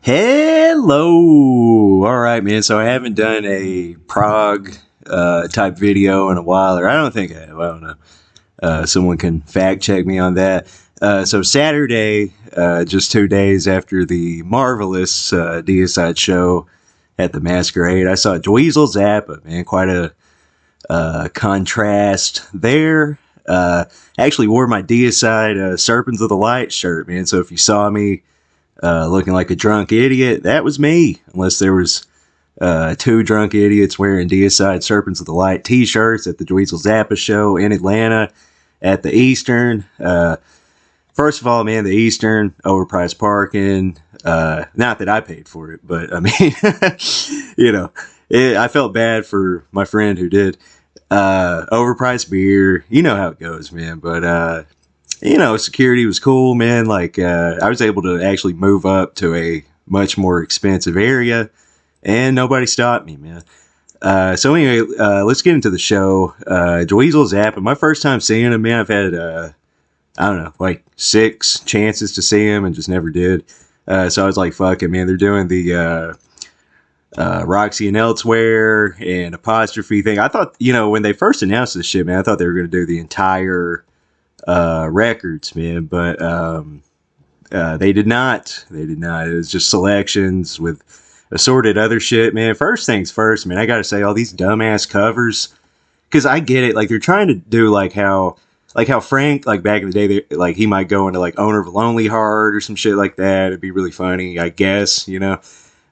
Hello. All right, man. So I haven't done a prog type video in a while, or I don't think I have. I don't know. Someone can fact check me on that. So Saturday, just 2 days after the marvelous Deicide show at the Masquerade, I saw Dweezil Zappa. Man, quite a contrast there. Actually wore my Deicide Serpents of the Light shirt, man. So if you saw me looking like a drunk idiot, that was me. Unless there was two drunk idiots wearing Deicide Serpents of the Light t-shirts at the Dweezil Zappa show in Atlanta at the Eastern. First of all, man, the Eastern, overpriced parking. Not that I paid for it, but I mean, I felt bad for my friend who did. Overpriced beer. You know how it goes, man. But, security was cool, man. Like, I was able to actually move up to a much more expensive area, and nobody stopped me, man. So anyway, let's get into the show. Dweezil Zappa, my first time seeing him, man. I've had, I don't know, like 6 chances to see him and just never did. So I was like, fuck it, man. They're doing the Roxy and Elsewhere and Apostrophe thing. I thought, when they first announced this shit, man, I thought they were going to do the entire records, man, but they did not. They did not. It was just selections with assorted other shit, man. First things first, man, I gotta say, all these dumbass covers, because I get it, like they're trying to do like how Frank, like back in the day, like he might go into like Owner of a Lonely Heart or some shit like that. It'd be really funny, I guess,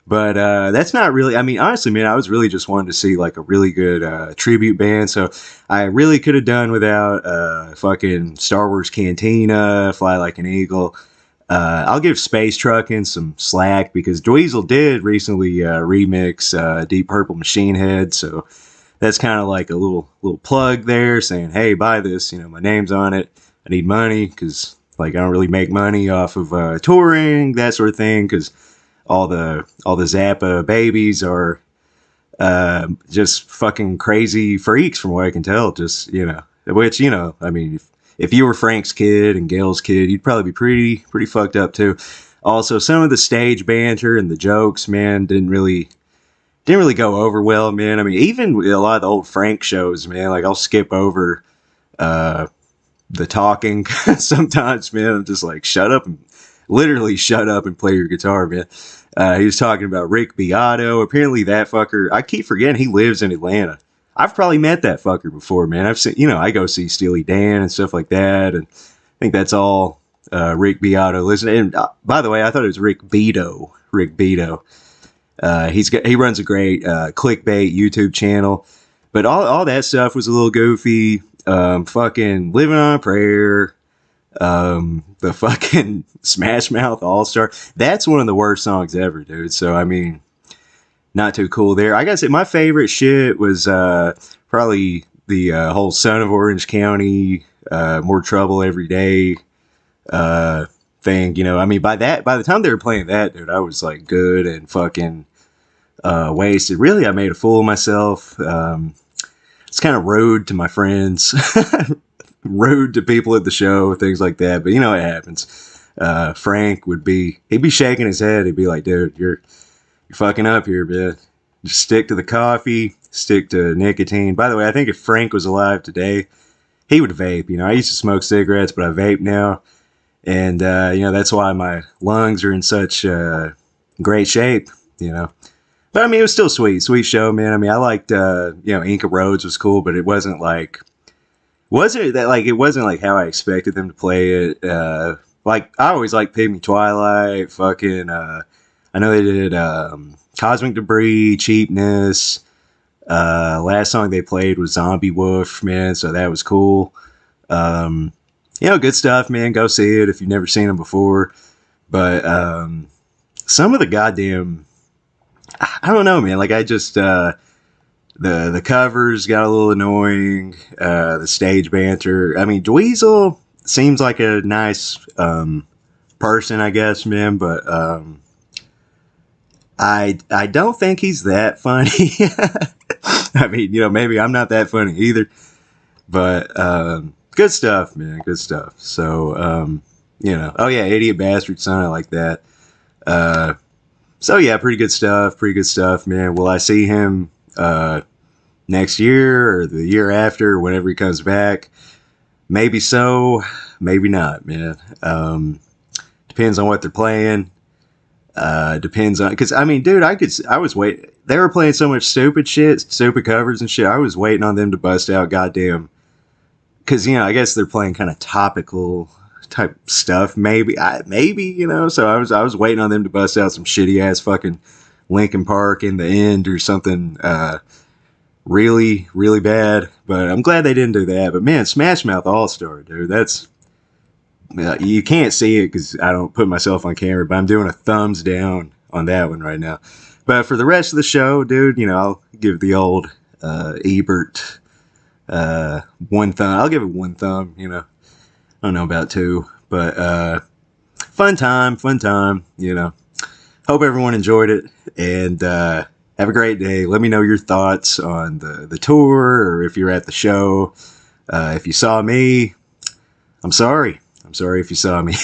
but that's not really, I mean, honestly, man, I was really just wanting to see like a really good tribute band. So I really could have done without fucking Star Wars Cantina, Fly Like an Eagle. I'll give Space Truckin' some slack because Dweezil did recently remix Deep Purple Machine Head. So that's kind of like a little plug there saying, hey, buy this. My name's on it. I need money because like I don't really make money off of touring, that sort of thing, because all the Zappa babies are just fucking crazy freaks from what I can tell. Just, which, I mean, if you were Frank's kid and Gail's kid, you'd probably be pretty fucked up too. Also, some of the stage banter and the jokes, man, didn't really go over well, man. I mean, even a lot of the old Frank shows, man, like I'll skip over the talking sometimes, man. I'm just like, literally shut up and play your guitar, man. He was talking about Rick Beato. Apparently that fucker, I keep forgetting he lives in Atlanta. I've probably met that fucker before, man. I've seen, I go see Steely Dan and stuff like that. And I think that's all Rick Beato listening. And by the way, I thought it was Rick Beato. Rick Beato. He runs a great clickbait YouTube channel. But all that stuff was a little goofy. Fucking Living on a Prayer. The fucking Smash Mouth All-Star. That's one of the worst songs ever, dude. So, I mean, not too cool there. I gotta say, my favorite shit was probably the whole Son of Orange County, More Trouble Every Day thing. I mean, by the time they were playing that, dude, I was like good and fucking wasted. Really, I made a fool of myself. It's kind of rude to my friends. Rude to people at the show, things like that. But it happens. Frank he'd be shaking his head. He'd be like, dude, you're fucking up here, man. Just stick to the coffee, stick to nicotine. By the way, I think if Frank was alive today, he would vape. I used to smoke cigarettes, but I vape now. And, that's why my lungs are in such great shape, But, I mean, it was still sweet show, man. I mean, I liked, Inca Roads was cool, but it wasn't like, it wasn't like how I expected them to play it. Like, I always liked Pygmy Twilight, fucking, I know they did Cosmic Debris, Cheapness. Last song they played was Zombie Wolf, man, so that was cool. Good stuff, man. Go see it if you've never seen them before. But some of the goddamn, I don't know, man. Like, I just, the covers got a little annoying. The stage banter. I mean, Dweezil seems like a nice person, I guess, man, but I don't think he's that funny. I mean, maybe I'm not that funny either. But good stuff, man. Good stuff. So, oh yeah, Idiot Bastard Son, I like that. So yeah, pretty good stuff. Pretty good stuff, man. Will I see him next year or the year after, whenever he comes back? Maybe so, maybe not, man. Depends on what they're playing. Depends on, because I mean, dude, I was waiting. They were playing so much stupid shit, stupid covers and shit. I was waiting on them to bust out goddamn, because I guess they're playing kind of topical type stuff. Maybe So I was waiting on them to bust out some shitty ass fucking Linkin Park in the end or something really really bad. But I'm glad they didn't do that. But man, Smash Mouth All Star, dude, that's you can't see it because I don't put myself on camera. But I'm doing a thumbs down on that one right now. But for the rest of the show, dude, I'll give the old Ebert one thumb. I'll give it one thumb. I don't know about two, but fun time. Hope everyone enjoyed it, and have a great day. Let me know your thoughts on the tour, or if you're at the show. If you saw me, I'm sorry. I'm sorry if you saw me.